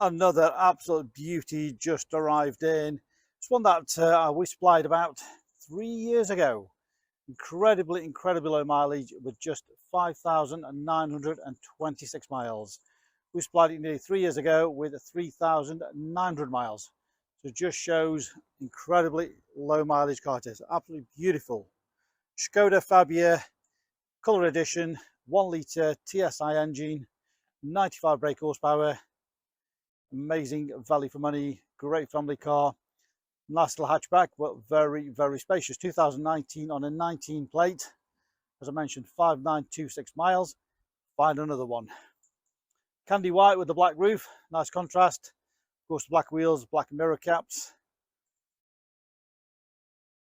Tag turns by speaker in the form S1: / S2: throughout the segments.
S1: Another absolute beauty just arrived in. It's one that we supplied about 3 years ago. Incredibly low mileage with just 5,926 miles. We supplied it nearly 3 years ago with 3,900 miles. So it just shows incredibly low mileage car it is. Absolutely beautiful. Skoda Fabia, colour edition, 1 litre TSI engine, 95 brake horsepower. Amazing value for money, great family car. Nice little hatchback, but very spacious. 2019 on a 19 plate. As I mentioned, 5,926 miles. Find another one. Candy white with the black roof, nice contrast. Of course, black wheels, black mirror caps.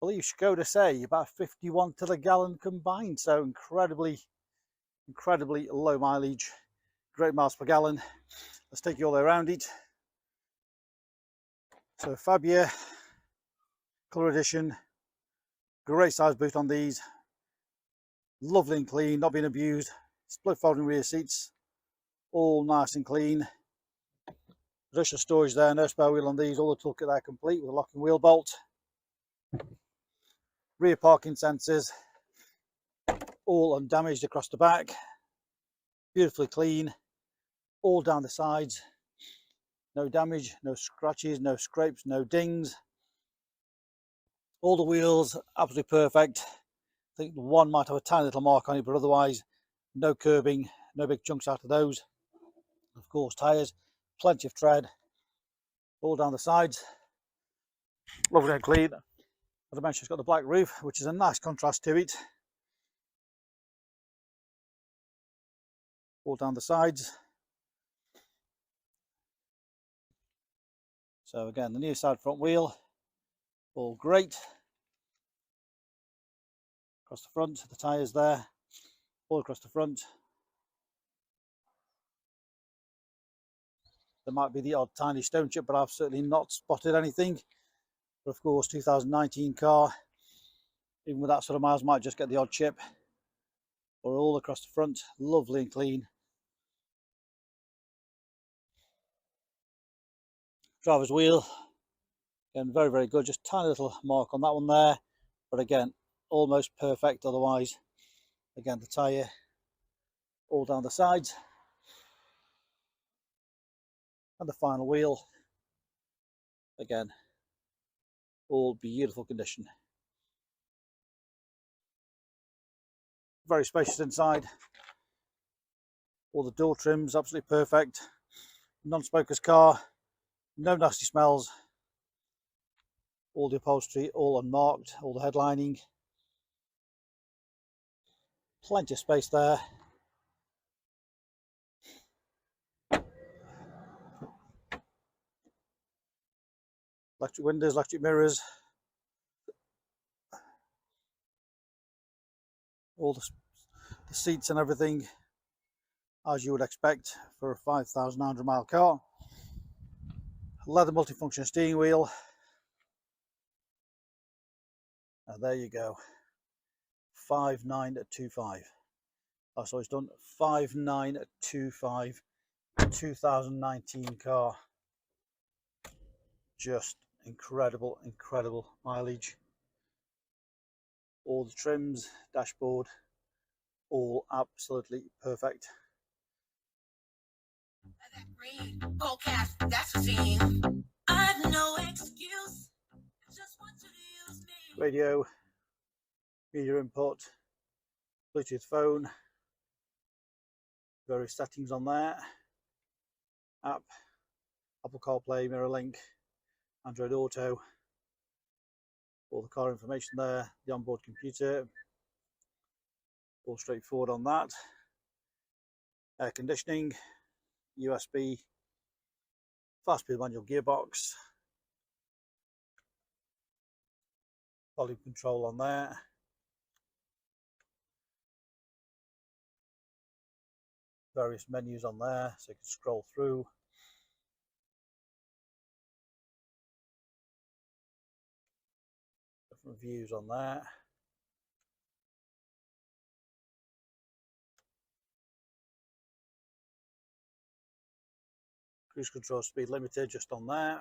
S1: I believe Skoda say about 51 to the gallon combined, so incredibly low mileage, great miles per gallon. Let's take you all around it. So Fabia, colour edition, great size boot on these, lovely and clean, not being abused. Split folding rear seats, all nice and clean. Additional storage there, no spare wheel on these, all the toolkit there complete with a locking wheel bolt. Rear parking sensors, all undamaged across the back, beautifully clean, all down the sides, no damage, no scratches, no scrapes, no dings. All the wheels absolutely perfect. I think one might have a tiny little mark on it, but otherwise no curbing, no big chunks out of those. Of course, tyres, plenty of tread, all down the sides, lovely and clean. As I mentioned, it's got the black roof, which is a nice contrast to it. All down the sides. So again, the near side front wheel, all great. Across the front, the tyres there, all across the front. There might be the odd tiny stone chip, but I've certainly not spotted anything. But of course, 2019 car, even with that sort of miles, might just get the odd chip. Or all across the front, lovely and clean. Driver's wheel, again, very good. Just tiny little mark on that one there, but again, almost perfect otherwise. Again, the tyre all down the sides, and the final wheel, again, all beautiful condition. Very spacious inside. All the door trims absolutely perfect. Non-smoker's car, no nasty smells. All the upholstery all unmarked, all the headlining, plenty of space there. Electric windows, electric mirrors, all the seats and everything as you would expect for a 5,900 mile car. Leather multifunction steering wheel, and there you go, 5,925. So it's done 5,925, 2019 car. Just incredible mileage. All the trims, dashboard, all absolutely perfect. Radio, media input, Bluetooth phone, various settings on there, app, Apple CarPlay, MirrorLink, Android Auto, all the car information there, the onboard computer, all straightforward on that. Air conditioning, USB, fast-speed manual gearbox, volume control on there. Various menus on there, so you can scroll through. Different views on there. cruise control speed limited just on there.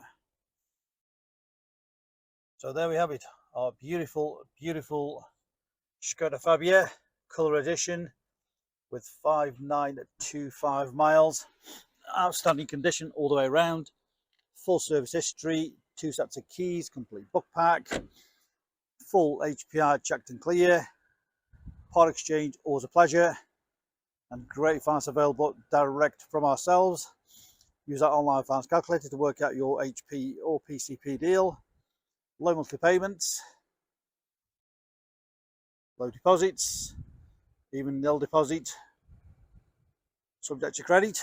S1: So there we have it, our beautiful, beautiful Skoda Fabia colour edition with 5,925 miles. Outstanding condition all the way around. Full service history, 2 sets of keys, complete book pack, full HPI checked and clear, part exchange always a pleasure, and great finance available direct from ourselves. Use our online finance calculator to work out your HP or PCP deal. Low monthly payments, low deposits, even nil deposit, subject to credit.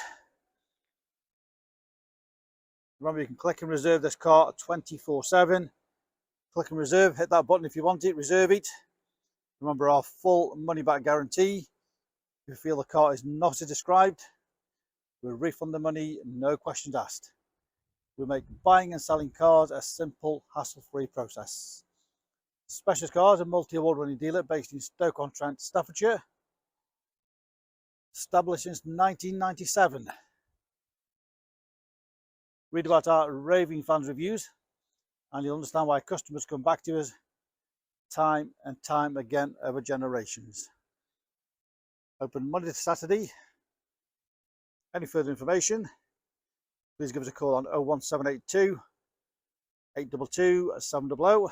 S1: Remember, you can click and reserve this car 24/7. Click and reserve, hit that button if you want it, reserve it. Remember our full money back guarantee. If you feel the car is not as described, we'll refund the money, no questions asked. We make buying and selling cars a simple, hassle-free process. Specialist Cars, a multi-award winning dealer based in Stoke on Trent, Staffordshire. Established since 1997. Read about our raving fans reviews and you'll understand why customers come back to us time and time again over generations. Open Monday to Saturday. Any further information, please give us a call on 01782 822 700.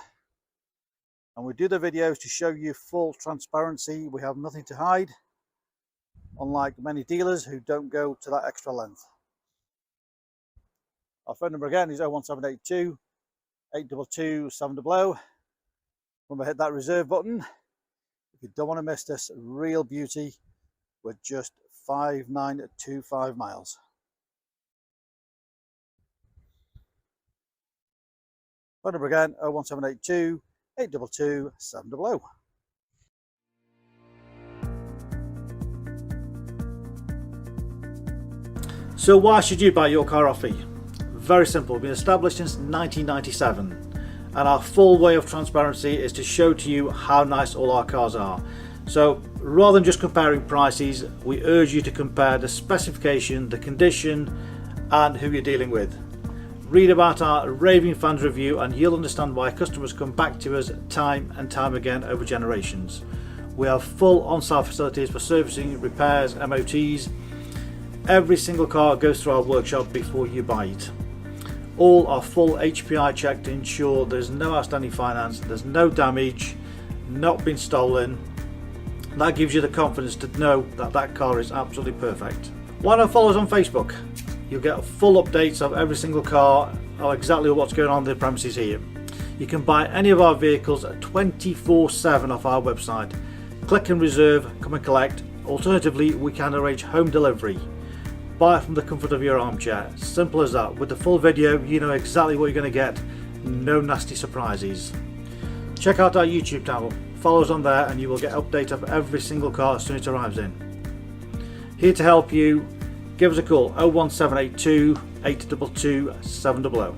S1: And we do the videos to show you full transparency. We have nothing to hide, unlike many dealers who don't go to that extra length. Our phone number again is 01782 822 700. Remember, hit that reserve button if you don't want to miss this real beauty with just 5,925 miles. Phone number again 01782 822 700. So why should you buy your car off me? Very simple. We've been established since 1997 and our full way of transparency is to show to you how nice all our cars are. So rather than just comparing prices, we urge you to compare the specification, the condition and who you're dealing with. Read about our raving fans review and you'll understand why customers come back to us time and time again over generations. We have full on-site facilities for servicing, repairs, MOTs. Every single car goes through our workshop before you buy it. All are full HPI checked to ensure there's no outstanding finance, there's no damage, not been stolen. That gives you the confidence to know that that car is absolutely perfect. Why not follow us on Facebook? You'll get full updates of every single car, or exactly what's going on in the premises here. You can buy any of our vehicles 24/7 off our website. Click and reserve, come and collect. Alternatively, we can arrange home delivery. Buy it from the comfort of your armchair. Simple as that. With the full video, you know exactly what you're going to get. No nasty surprises. Check out our YouTube channel. Follow us on there and you will get updates of every single car as soon as it arrives in. Here to help you. Give us a call 01782 822 700.